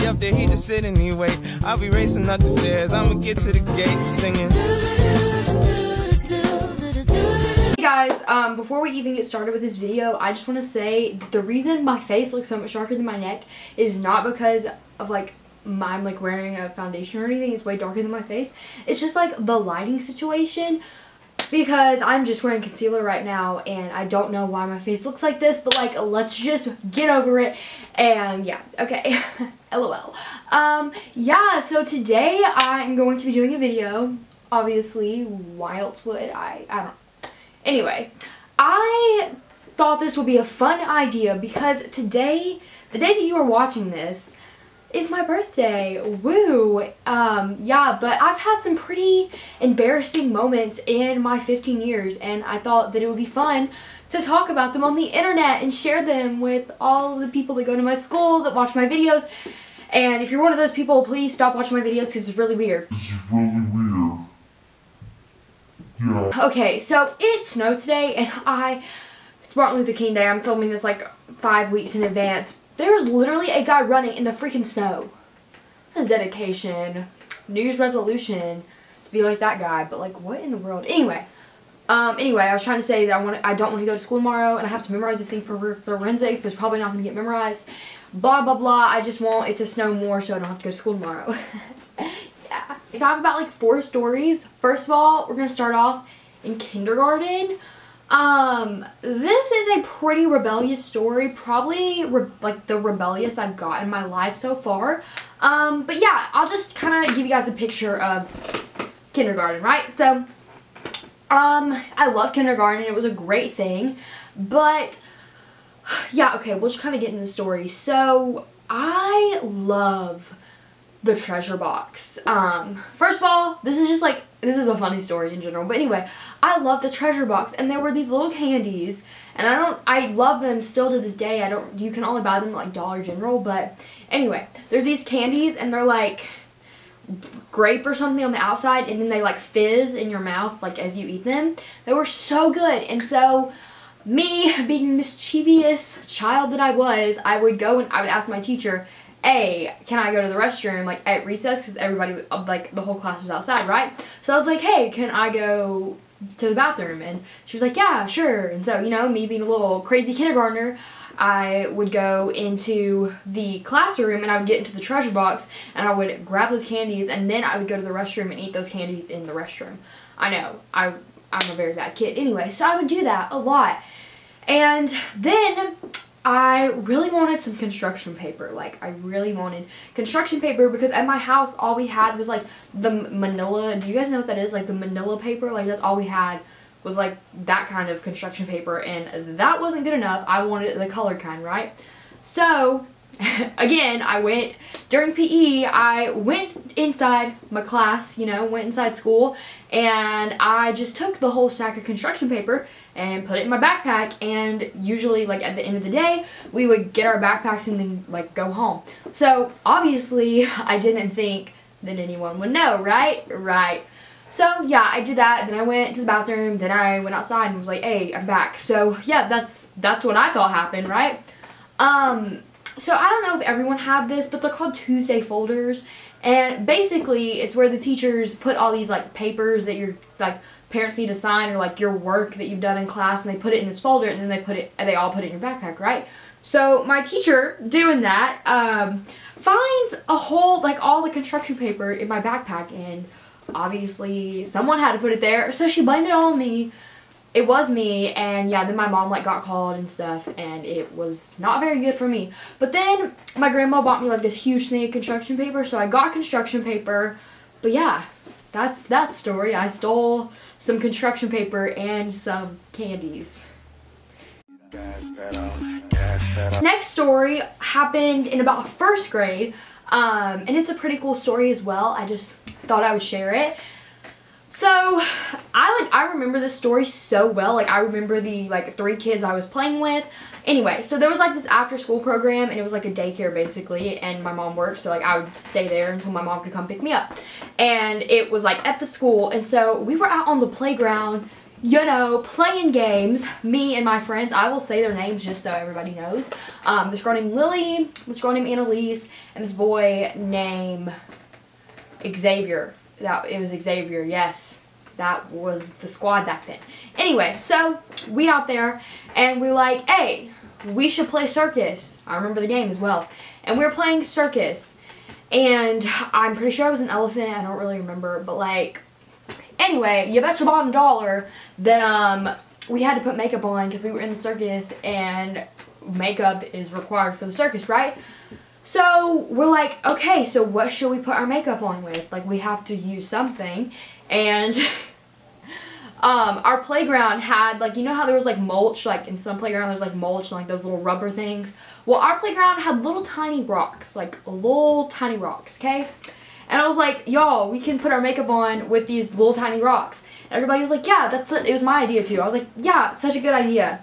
up there, he just sitting anyway. I'll be racing up the stairs, I'ma get to the gate singing. Hey guys, before we even get started with this video, I just want to say the reason my face looks so much darker than my neck is not because of like I'm like wearing a foundation or anything. It's way darker than my face. It's just like the lighting situation, because I'm just wearing concealer right now and I don't know why my face looks like this, but like let's just get over it. And yeah, okay. LOL. Yeah, so today I'm going to be doing a video. Obviously, why else would I don't. Anyway, I thought this would be a fun idea because today, the day that you are watching this, is my birthday. Woo! Yeah, but I've had some pretty embarrassing moments in my 15 years, and I thought that it would be fun to talk about them on the internet and share them with all of the people that go to my school, that watch my videos. And if you're one of those people, please stop watching my videos because it's really weird. This is really weird. Yeah. Okay, so it snowed today, and it's Martin Luther King Day. I'm filming this like 5 weeks in advance. There's literally a guy running in the freaking snow. That's dedication. New Year's resolution to be like that guy, but like what in the world? Anyway, I was trying to say that I don't want to go to school tomorrow, and I have to memorize this thing for forensics, but it's probably not going to get memorized. Blah blah blah. I just want it to snow more so I don't have to go to school tomorrow. Yeah. So I have about like 4 stories. First of all, we're going to start off in kindergarten. This is a pretty rebellious story, probably like the rebellious I've got in my life so far. But yeah, I'll just kind of give you guys a picture of kindergarten, right? So, I love kindergarten. It was a great thing, but yeah, okay, we'll just kind of get into the story. So, I love the treasure box. First of all, this is a funny story in general, but anyway, I love the treasure box, and there were these little candies, and I love them still to this day. You can only buy them at like Dollar General, but anyway, there's these candies, and they're like grape or something on the outside, and then they like fizz in your mouth like as you eat them. They were so good, and so me, being mischievous child that I was, I would go and I would ask my teacher, hey, can I go to the restroom like at recess, because everybody, like the whole class was outside, right? So I was like, hey, can I go to the bathroom? And she was like, yeah, sure. And so, you know, me being a little crazy kindergartner, I would go into the classroom and I would get into the treasure box and I would grab those candies, and then I would go to the restroom and eat those candies in the restroom. I know, I'm a very bad kid. Anyway, so I would do that a lot. And then I really wanted some construction paper. Like, I really wanted construction paper because at my house, all we had was like the manila. Do you guys know what that is? Like the manila paper? Like, that's all we had was like that kind of construction paper, and that wasn't good enough. I wanted the colored kind, right? So, again, I went, during PE, I went inside my class, you know, went inside school, and I just took the whole stack of construction paper and put it in my backpack, and usually, like, at the end of the day, we would get our backpacks and then, like, go home. So, obviously, I didn't think that anyone would know, right? Right. So, yeah, I did that, then I went to the bathroom, then I went outside and was like, hey, I'm back. So, yeah, that's what I thought happened, right? So, I don't know if everyone had this, but they're called Tuesday folders, and basically, it's where the teachers put all these, like, papers that your, like, parents need to sign, or, like, your work that you've done in class, and they put it in this folder, and then they all put it in your backpack, right? So, my teacher, doing that, finds a whole, like, all the construction paper in my backpack, and obviously, someone had to put it there, so she blamed it all on me. It was me, and yeah, then my mom like got called and stuff, and it was not very good for me. But then my grandma bought me like this huge thing of construction paper, so I got construction paper. But yeah, that's that story. I stole some construction paper and some candies. Next story happened in about 1st grade, and it's a pretty cool story as well. I just thought I would share it. So, I remember this story so well. Like, I remember the, like, 3 kids I was playing with. Anyway, so there was, like, this after-school program, and it was, like, a daycare, basically, and my mom worked, so, like, I would stay there until my mom could come pick me up. And it was, like, at the school, and so we were out on the playground, you know, playing games, me and my friends. I will say their names just so everybody knows. This girl named Lily, this girl named Annalise, and this boy named Xavier. It was Xavier, yes. That was the squad back then. Anyway, so we out there and we're like, hey, we should play circus. I remember the game as well. And we were playing circus. And I'm pretty sure I was an elephant. I don't really remember. But like, anyway, you bet your bottom dollar that we had to put makeup on because we were in the circus and makeup is required for the circus, right? So we're like, okay, so what should we put our makeup on with? Like, we have to use something. And our playground had, like, you know how there was like mulch, like in some playground there's like mulch and like those little rubber things? Well, our playground had little tiny rocks, like little tiny rocks, okay? And I was like, y'all, we can put our makeup on with these little tiny rocks. And everybody was like, yeah, it was my idea too. I was like, yeah, such a good idea.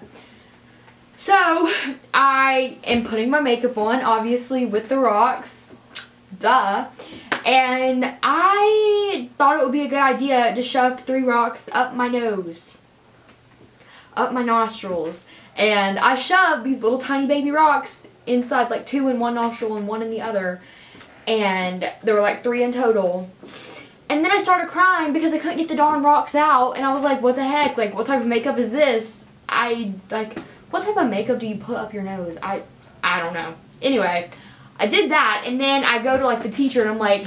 So I am putting my makeup on, obviously, with the rocks, duh, and I thought it would be a good idea to shove 3 rocks up my nose, up my nostrils, and I shoved these little tiny baby rocks inside, like 2 in one nostril and 1 in the other, and there were like 3 in total. And then I started crying because I couldn't get the darn rocks out, and I was like, what the heck, like, what type of makeup is this? What type of makeup do you put up your nose? I don't know. Anyway, I did that, and then I go to like the teacher and I'm like,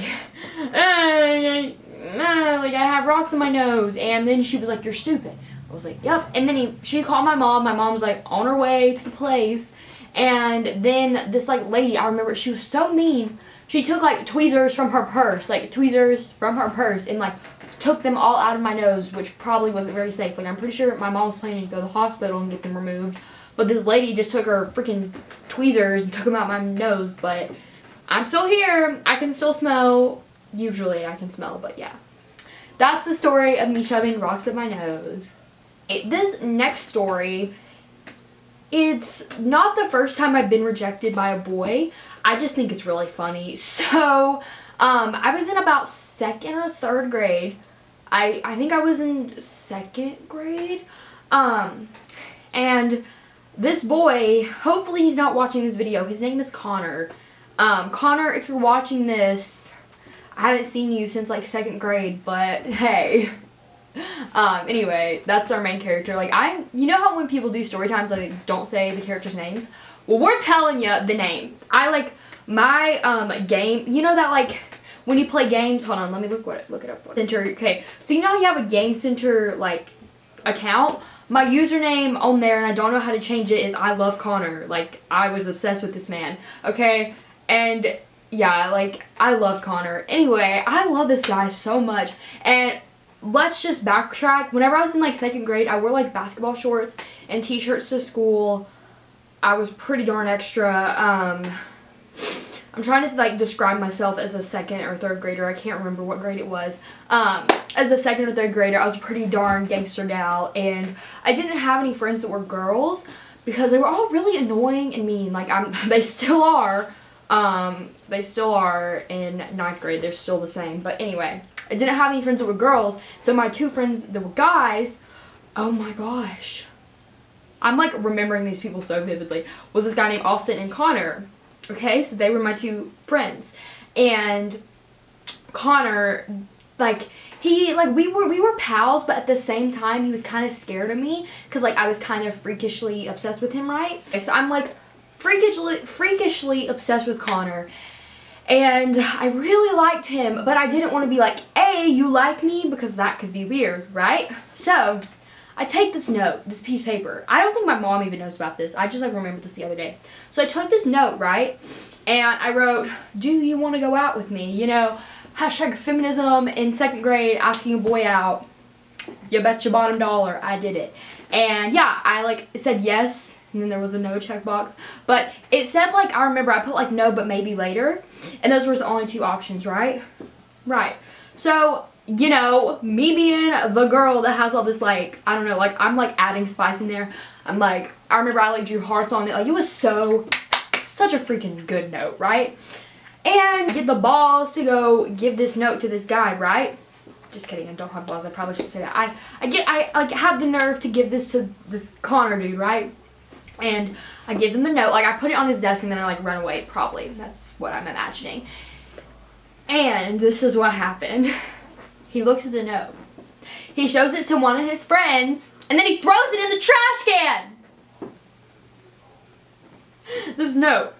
like I have rocks in my nose, and then she was like, you're stupid. I was like, yep. And then she called my mom. My mom was like on her way to the place, and then this like lady, I remember, she was so mean. She took like tweezers from her purse, and like took them all out of my nose, which probably wasn't very safe. Like, I'm pretty sure my mom was planning to go to the hospital and get them removed, but this lady just took her freaking tweezers and took them out my nose. But I'm still here. I can still smell. Usually I can smell, but yeah. That's the story of me shoving rocks at my nose. This next story, it's not the first time I've been rejected by a boy. I just think it's really funny. So, I was in about 2nd or 3rd grade. I think I was in 2nd grade. And this boy, hopefully he's not watching this video. His name is Connor. Connor, if you're watching this, I haven't seen you since like 2nd grade, but hey. Anyway, that's our main character. Like, you know how when people do story times, they don't say the characters' names? Well, we're telling you the name. I like my game, you know that like when you play games, hold on, let me look it up. Center, okay. So you know how you have a Game Center like account? My username on there, and I don't know how to change it, is I love Connor. Like, I was obsessed with this man, okay? And yeah, like, I love Connor. Anyway, I love this guy so much. And let's just backtrack. Whenever I was in like 2nd grade, I wore like basketball shorts and t-shirts to school. I was pretty darn extra. I'm trying to like describe myself as a 2nd or 3rd grader. I can't remember what grade it was. As a 2nd or 3rd grader, I was a pretty darn gangster gal, and I didn't have any friends that were girls because they were all really annoying and mean. Like, they still are. They still are in 9th grade. They're still the same. But anyway, I didn't have any friends that were girls, so my 2 friends that were guys, oh my gosh, I'm like remembering these people so vividly, was this guy named Austin and Connor. Okay, so they were my 2 friends. And Connor, like, we were pals, but at the same time he was kind of scared of me because like I was kind of freakishly obsessed with him, right? So I'm like freakishly obsessed with Connor, and I really liked him, but I didn't want to be like, hey, you like me, because that could be weird, right? So I take this note, this piece of paper. I don't think my mom even knows about this. I just like remembered this the other day. So I took this note, right? And I wrote, do you want to go out with me? You know, hashtag feminism in 2nd grade, asking a boy out. You bet your bottom dollar I did it. And yeah, I like said yes, and then there was a no checkbox. But it said like, I remember I put like no but maybe later. And those were the only 2 options, right? Right. So, you know, me being the girl that has all this like, I don't know, like I'm like adding spice in there. I'm like, I remember I like drew hearts on it. Like, it was such a freaking good note, right? And I get the balls to go give this note to this guy, right? just kidding, I don't have balls. I probably shouldn't say that. I like have the nerve to give this to this Connor dude, right? And I give him the note. Like, I put it on his desk and then I like run away, probably. That's what I'm imagining. And this is what happened. He looks at the note. He shows it to one of his friends and then he throws it in the trash can. This note,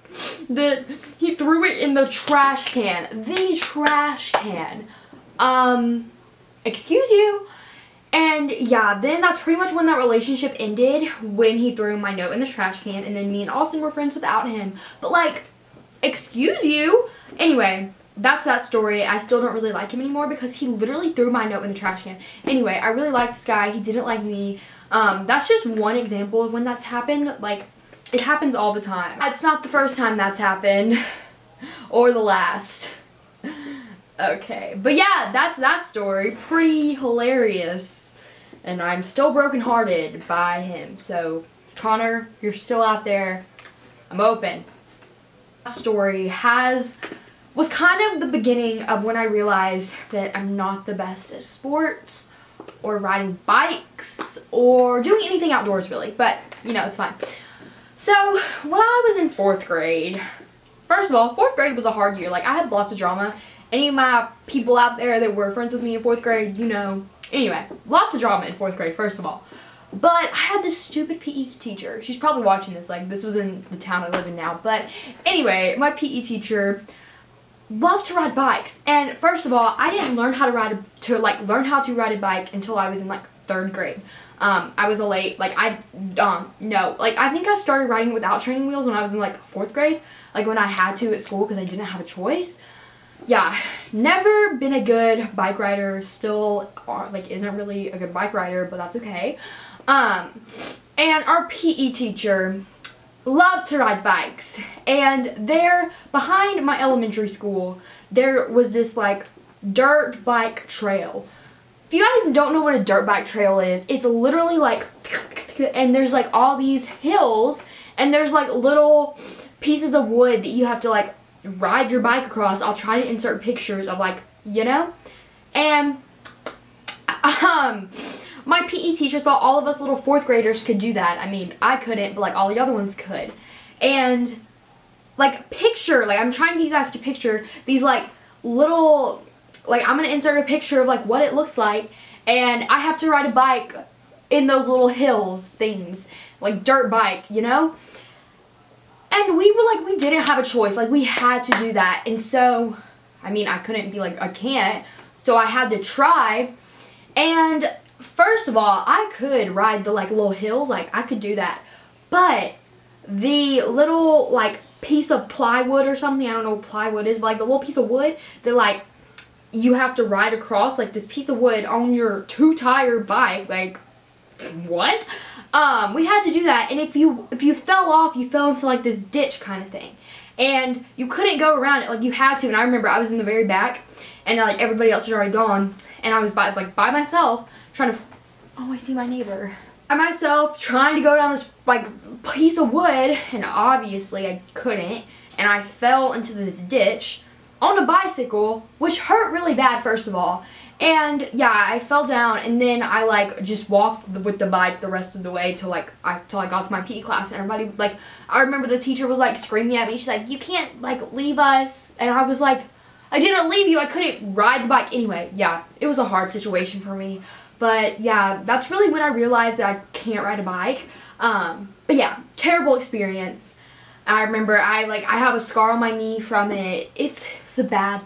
he threw it in the trash can. The trash can. Excuse you. And yeah, then that's pretty much when that relationship ended, when he threw my note in the trash can, and then me and Austin were friends without him. But like, excuse you. Anyway, that's that story. I still don't really like him anymore because he literally threw my note in the trash can. Anyway, I really like this guy. He didn't like me. That's just one example of when that's happened. Like, it happens all the time. It's not the first time that's happened. Or the last. Okay. But yeah, that's that story. Pretty hilarious. And I'm still brokenhearted by him. So, Connor, you're still out there. I'm open. That story was kind of the beginning of when I realized that I'm not the best at sports or riding bikes or doing anything outdoors really. But, you know, it's fine. So, when I was in 4th grade, first of all, 4th grade was a hard year. Like, I had lots of drama. Any of my people out there that were friends with me in 4th grade, you know. Anyway, lots of drama in 4th grade, first of all. But I had this stupid PE teacher. She's probably watching this. Like, this was in the town I live in now. But anyway, my PE teacher loved to ride bikes. And first of all, I didn't learn how to ride a bike until I was in, like, 3rd grade. I was no, like, I think I started riding without training wheels when I was in, like, 4th grade. Like, when I had to at school because I didn't have a choice. Yeah, never been a good bike rider. Still, like, isn't really a good bike rider, but that's okay. And our PE teacher loved to ride bikes. And there, behind my elementary school, there was this, like, dirt bike trail. If you guys don't know what a dirt bike trail is, it's literally like, and there's like all these hills, and there's like little pieces of wood that you have to like ride your bike across. I'll try to insert pictures of like, you know, and my PE teacher thought all of us little 4th graders could do that. I mean, I couldn't, but like all the other ones could. And like picture, like I'm trying to get you guys to picture these like little, like, I'm going to insert a picture of, like, what it looks like, and I have to ride a bike in those little hills things, like, dirt bike, you know? And we were, like, we didn't have a choice, like, we had to do that, and so, I mean, I couldn't be, like, I can't, so I had to try, and first of all, I could ride the, like, little hills, like, I could do that, but the little, like, piece of plywood or something, I don't know what plywood is, but, like, the little piece of wood that, like, you have to ride across, like, this piece of wood on your 2-tire bike, like, what? We had to do that, and if you fell off, you fell into, like, this ditch kind of thing, and you couldn't go around it, like, you had to, and I remember I was in the very back, and, like, everybody else had already gone, and I was, by myself, trying to, oh, I see my neighbor, by myself, trying to go down this, like, piece of wood, and obviously I couldn't, and I fell into this ditch, on a bicycle, which hurt really bad, first of all. And yeah, I fell down, and then I like just walked with the bike the rest of the way till I got to my PE class, and everybody, like, I remember the teacher was like screaming at me. She's like, "You can't like leave us," and I was like, "I didn't leave you. I couldn't ride the bike." Anyway, yeah, it was a hard situation for me, but yeah, that's really when I realized that I can't ride a bike. But yeah, terrible experience. I remember I have a scar on my knee from it. It's a bad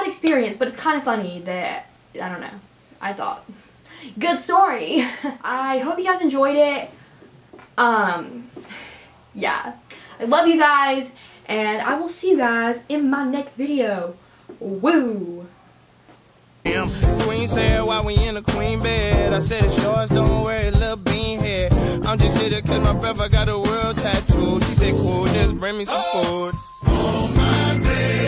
experience, but it's kind of funny that, I don't know, I thought. Good story. I hope you guys enjoyed it. Yeah. I love you guys, and I will see you guys in my next video. Woo! Queen said while we in the queen bed, I said it's yours, don't worry, little bean head. I'm just here cause my brother got a world tattoo. She said cool, just bring me some food.